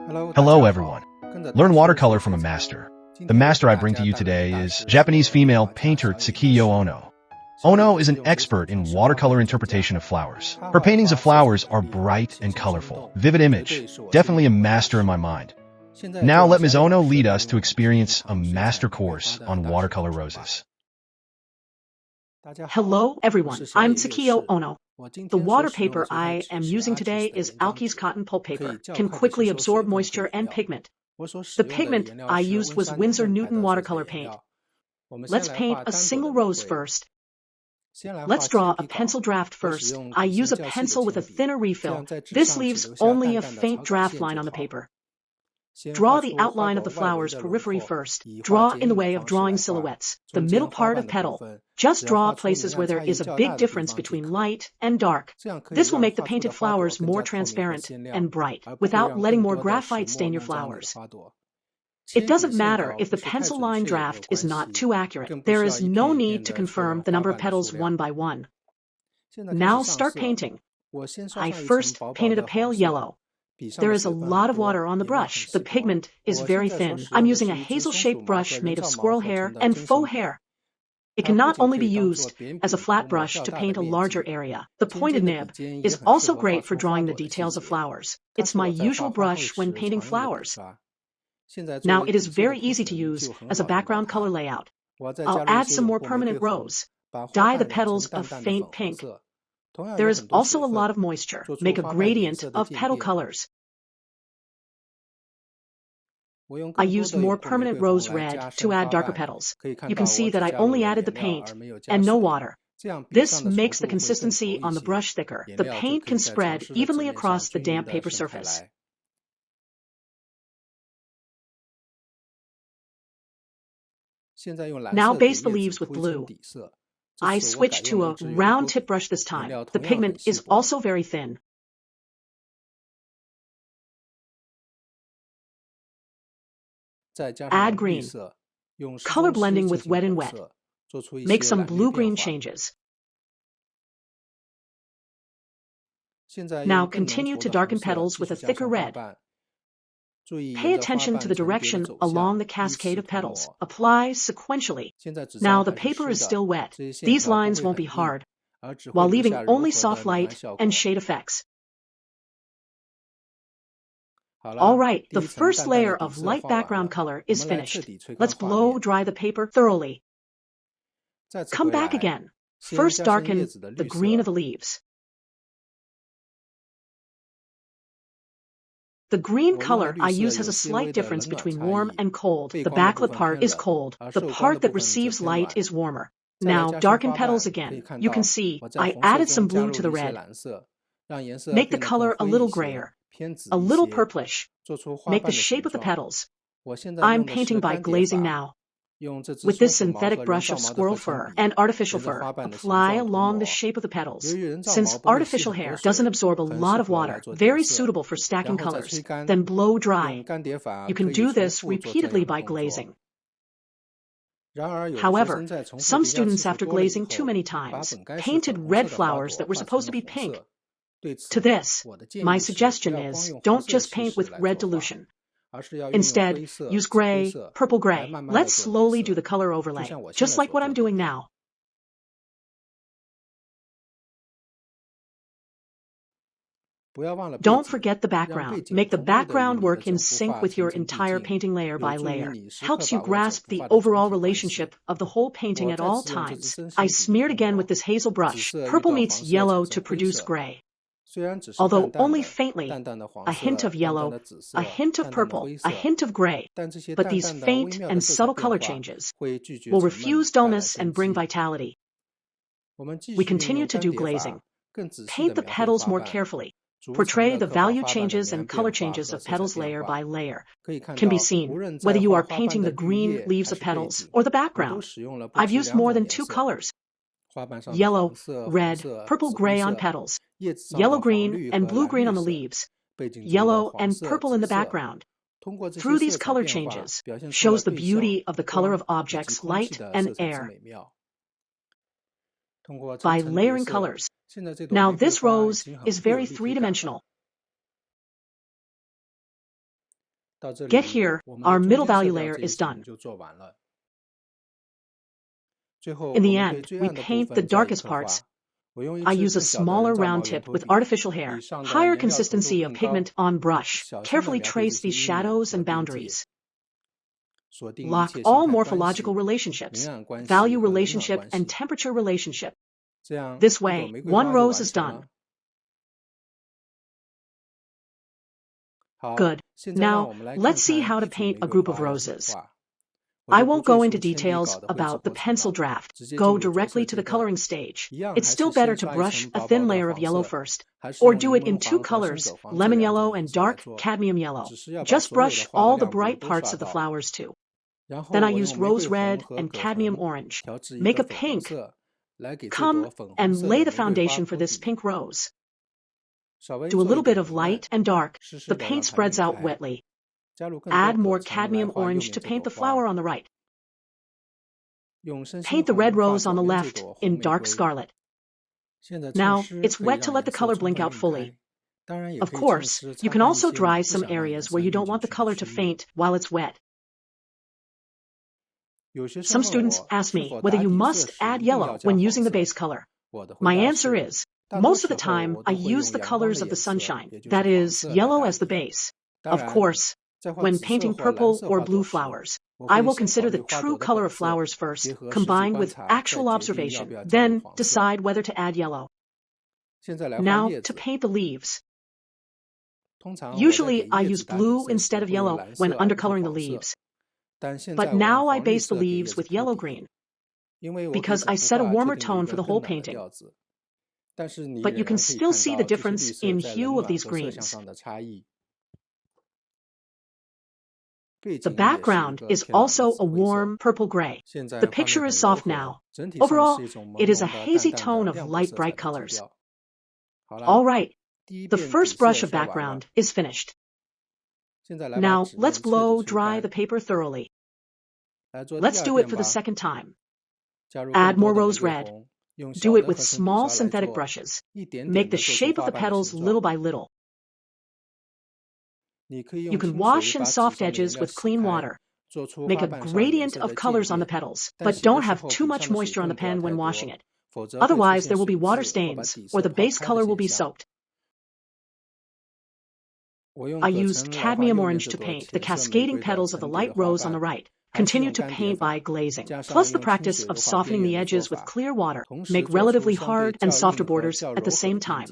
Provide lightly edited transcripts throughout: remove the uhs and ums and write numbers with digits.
Hello everyone. Learn watercolor from a master. The master I bring to you today is Japanese female painter Tsukiyo Ono. Ono is an expert in watercolor interpretation of flowers. Her paintings of flowers are bright and colorful. Vivid image. Definitely a master in my mind. Now let Ms. Ono lead us to experience a master course on watercolor roses. Hello everyone, I'm Tsukiyo Ono. The water paper I am using today is Alki's cotton pulp paper. Can quickly absorb moisture and pigment. The pigment I used was Winsor Newton watercolor paint. Let's paint a single rose first. Let's draw a pencil draft first. I use a pencil with a thinner refill. This leaves only a faint draft line on the paper. Draw the outline of the flower's periphery first. Draw in the way of drawing silhouettes. The middle part of petal. Just draw places where there is a big difference between light and dark. This will make the painted flowers more transparent and bright, without letting more graphite stain your flowers. It doesn't matter if the pencil line draft is not too accurate. There is no need to confirm the number of petals one by one. Now start painting. I first painted a pale yellow. There is a lot of water on the brush. The pigment is very thin. I'm using a hazel-shaped brush made of squirrel hair and faux hair. It can not only be used as a flat brush to paint a larger area. The pointed nib is also great for drawing the details of flowers. It's my usual brush when painting flowers. Now it is very easy to use as a background color layout. I'll add some more permanent rose. Dye the petals a faint pink. There is also a lot of moisture. Make a gradient of petal colors. I used more permanent rose red to add darker petals. You can see that I only added the paint and no water. This makes the consistency on the brush thicker. The paint can spread evenly across the damp paper surface. Now base the leaves with blue. I switched to a round tip brush this time. The pigment is also very thin. Add green. Color blending with wet and wet. Make some blue-green changes. Now continue to darken petals with a thicker red. Pay attention to the direction along the cascade of petals. Apply sequentially. Now the paper is still wet. These lines won't be hard, while leaving only soft light and shade effects. Alright, the first layer of light background color is finished. Let's blow dry the paper thoroughly. Come back again. First darken the green of the leaves. The green color I use has a slight difference between warm and cold. The backlit part is cold. The part that receives light is warmer. Now darken petals again. You can see I added some blue to the red. Make the color a little grayer, a little purplish. Make the shape of the petals. I'm painting by glazing now. With this synthetic brush of squirrel fur and artificial fur, apply along the shape of the petals. Since artificial hair doesn't absorb a lot of water, very suitable for stacking colors, then blow dry. You can do this repeatedly by glazing. However, some students, after glazing too many times, painted red flowers that were supposed to be pink. To this, my suggestion is, don't just paint with red dilution. Instead, use gray, purple-gray. Let's slowly do the color overlay, just like what I'm doing now. Don't forget the background. Make the background work in sync with your entire painting layer by layer. Helps you grasp the overall relationship of the whole painting at all times. I smeared again with this hazel brush. Purple meets yellow to produce gray. Although only faintly, a hint of yellow, a hint of purple, a hint of gray, but these faint and subtle color changes will refuse dullness and bring vitality. We continue to do glazing. Paint the petals more carefully. Portray the value changes and color changes of petals layer by layer. Can be seen whether you are painting the green leaves of petals or the background. I've used more than 2 colors. Yellow, red, purple-gray on petals, yellow-green and blue-green on the leaves, yellow and purple in the background. Through these color changes, shows the beauty of the color of objects, light and air. By layering colors. Now this rose is very three-dimensional. Get here, our middle value layer is done. In the end, we paint the darkest parts. I use a smaller round tip with artificial hair, higher consistency of pigment on brush, carefully trace these shadows and boundaries. Lock all morphological relationships, value relationship and temperature relationship. This way, one rose is done. Good. Now, let's see how to paint a group of roses. I won't go into details about the pencil draft. Go directly to the coloring stage. It's still better to brush a thin layer of yellow first, or do it in two colors, lemon yellow and dark cadmium yellow. Just brush all the bright parts of the flowers too. Then I used rose red and cadmium orange. Make a pink. Come and lay the foundation for this pink rose. Do a little bit of light and dark. The paint spreads out wetly. Add more cadmium orange to paint the flower on the right. Paint the red rose on the left in dark scarlet. Now, it's wet to let the color blink out fully. Of course, you can also dry some areas where you don't want the color to faint while it's wet. Some students ask me whether you must add yellow when using the base color. My answer is, most of the time, I use the colors of the sunshine, that is, yellow as the base. Of course, when painting purple or blue flowers, I will consider the true color of flowers first, combined with actual observation, then decide whether to add yellow. Now, to paint the leaves. Usually, I use blue instead of yellow when undercoloring the leaves. But now I base the leaves with yellow-green, because I set a warmer tone for the whole painting. But you can still see the difference in hue of these greens. The background is also a warm purple gray. The picture is soft now. Overall, it is a hazy tone of light bright colors. All right, the first brush of background is finished. Now, let's blow dry the paper thoroughly. Let's do it for the second time. Add more rose red. Do it with small synthetic brushes. Make the shape of the petals little by little. You can wash in soft edges with clean water. Make a gradient of colors on the petals, but don't have too much moisture on the pen when washing it. Otherwise, there will be water stains, or the base color will be soaked. I used cadmium orange to paint the cascading petals of the light rose on the right. Continue to paint by glazing, plus the practice of softening the edges with clear water. Make relatively hard and softer borders at the same time.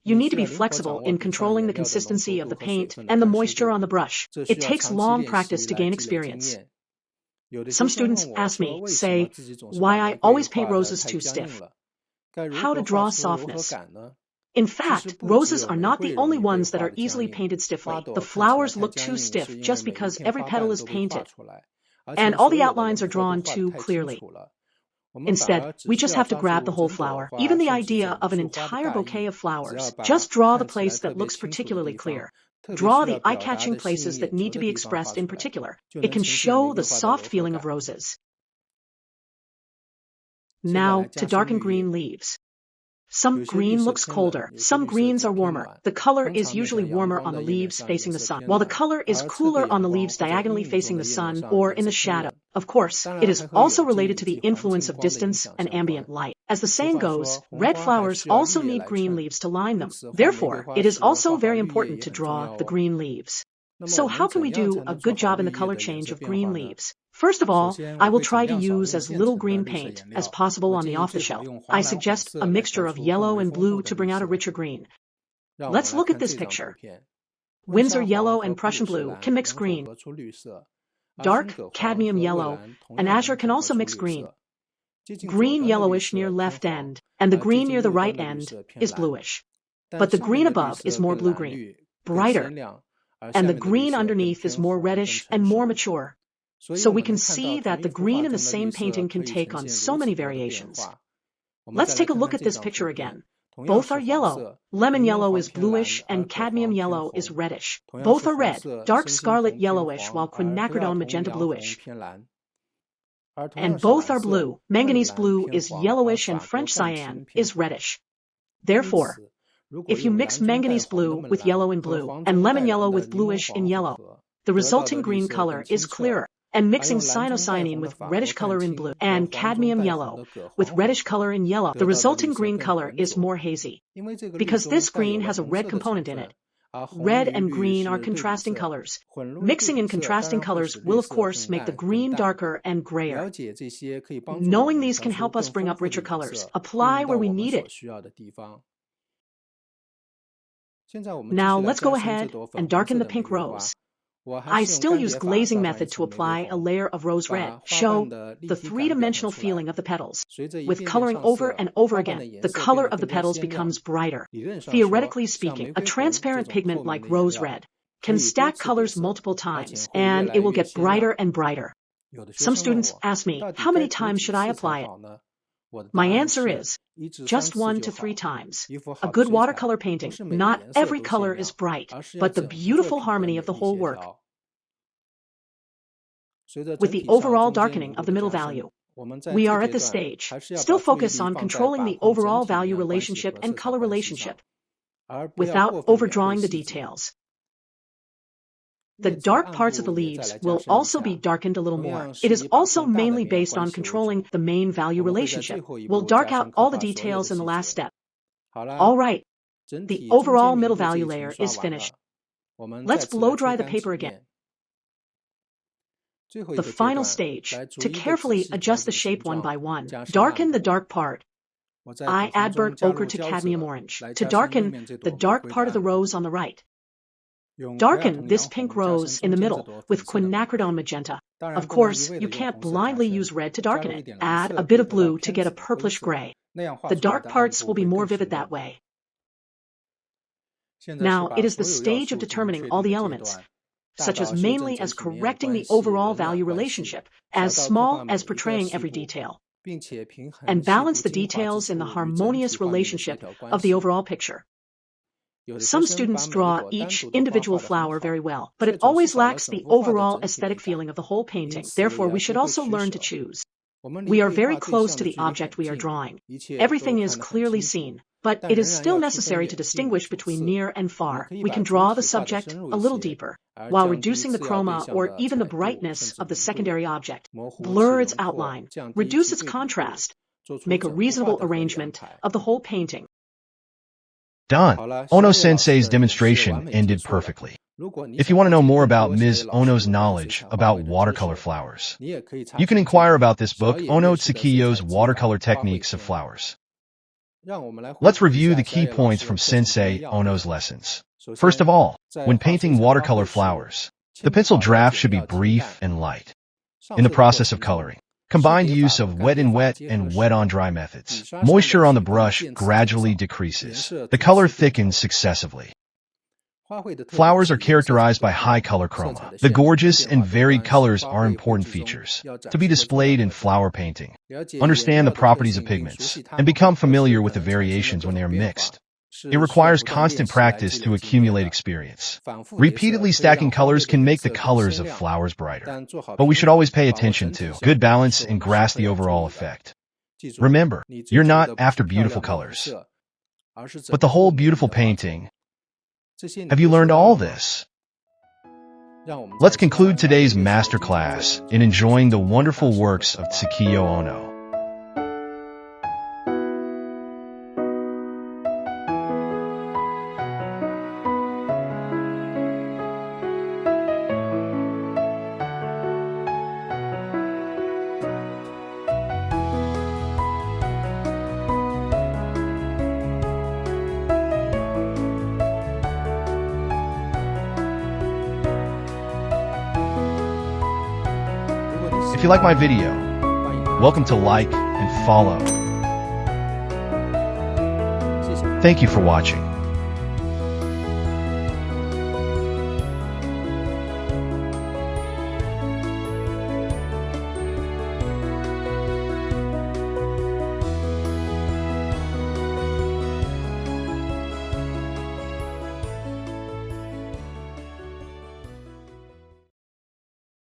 You need to be flexible in controlling the consistency of the paint and the moisture on the brush. It takes long practice to gain experience. Some students ask me, say, why I always paint roses too stiff. How to draw softness. In fact, roses are not the only ones that are easily painted stiffly. The flowers look too stiff just because every petal is painted, and all the outlines are drawn too clearly. Instead, we just have to grab the whole flower, even the idea of an entire bouquet of flowers. Just draw the place that looks particularly clear. Draw the eye-catching places that need to be expressed in particular. It can show the soft feeling of roses. Now, to darken green leaves. Some green looks colder, some greens are warmer. The color is usually warmer on the leaves facing the sun, while the color is cooler on the leaves diagonally facing the sun or in the shadow. Of course, it is also related to the influence of distance and ambient light. As the saying goes, red flowers also need green leaves to line them. Therefore, it is also very important to draw the green leaves. So how can we do a good job in the color change of green leaves? First of all, I will try to use as little green paint as possible on the off-the-shelf. I suggest a mixture of yellow and blue to bring out a richer green. Let's look at this picture. Windsor yellow and Prussian blue can mix green. Dark cadmium yellow and azure can also mix green. Green yellowish near left end, and the green near the right end is bluish. But the green above is more blue-green, brighter, and the green underneath is more reddish and more mature. So we can see that the green in the same painting can take on so many variations. Let's take a look at this picture again. Both are yellow. Lemon yellow is bluish and cadmium yellow is reddish. Both are red, dark scarlet yellowish, while quinacridone magenta bluish. And both are blue. Manganese blue is yellowish and French cyan is reddish. Therefore, if you mix manganese blue with yellow in blue and lemon yellow with bluish in yellow, The resulting green color is clearer, and mixing cyanocyanine with reddish color in blue and cadmium yellow with reddish color in yellow, the resulting green color is more hazy. Because this green has a red component in it, red and green are contrasting colors. Mixing in contrasting colors will, of course, make the green darker and grayer. Knowing these can help us bring up richer colors. Apply where we need it. Now let's go ahead and darken the pink rose. I still use glazing method to apply a layer of rose red, show the three-dimensional feeling of the petals. With coloring over and over again, the color of the petals becomes brighter. Theoretically speaking, a transparent pigment like rose red can stack colors multiple times, and it will get brighter and brighter. Some students ask me, how many times should I apply it? My answer is, just 1 to 3 times. A good watercolor painting, not every color is bright, but the beautiful harmony of the whole work. With the overall darkening of the middle value, we are at this stage. Still focus on controlling the overall value relationship and color relationship, without overdrawing the details. The dark parts of the leaves will also be darkened a little more. It is also mainly based on controlling the main value relationship. We'll dark out all the details in the last step. All right, the overall middle value layer is finished. Let's blow dry the paper again. The final stage, to carefully adjust the shape one by one. Darken the dark part. I add burnt ochre to cadmium orange to darken the dark part of the rose on the right. Darken this pink rose in the middle with quinacridone magenta. Of course, you can't blindly use red to darken it. Add a bit of blue to get a purplish gray. The dark parts will be more vivid that way. Now, it is the stage of determining all the elements, such as mainly as correcting the overall value relationship, as small as portraying every detail, and balance the details in the harmonious relationship of the overall picture. Some students draw each individual flower very well, but it always lacks the overall aesthetic feeling of the whole painting. Therefore, we should also learn to choose. We are very close to the object we are drawing. Everything is clearly seen, but it is still necessary to distinguish between near and far. We can draw the subject a little deeper, while reducing the chroma or even the brightness of the secondary object. Blur its outline, reduce its contrast, make a reasonable arrangement of the whole painting. Done. Ono-sensei's demonstration ended perfectly. If you want to know more about Ms. Ono's knowledge about watercolor flowers, you can inquire about this book, Ono Tsukiyo's Watercolor Techniques of Flowers. Let's review the key points from Sensei Ono's lessons. First of all, when painting watercolor flowers, the pencil draft should be brief and light. In the process of coloring, combined use of wet in wet and wet on dry methods, moisture on the brush gradually decreases. The color thickens successively. Flowers are characterized by high color chroma. The gorgeous and varied colors are important features to be displayed in flower painting. Understand the properties of pigments and become familiar with the variations when they are mixed. It requires constant practice to accumulate experience. Repeatedly stacking colors can make the colors of flowers brighter, but we should always pay attention to good balance and grasp the overall effect. Remember, you're not after beautiful colors, but the whole beautiful painting. Have you learned all this? Let's conclude today's masterclass in enjoying the wonderful works of Tsukiyo Ono. If you like my video, welcome to like and follow. Thank you for watching.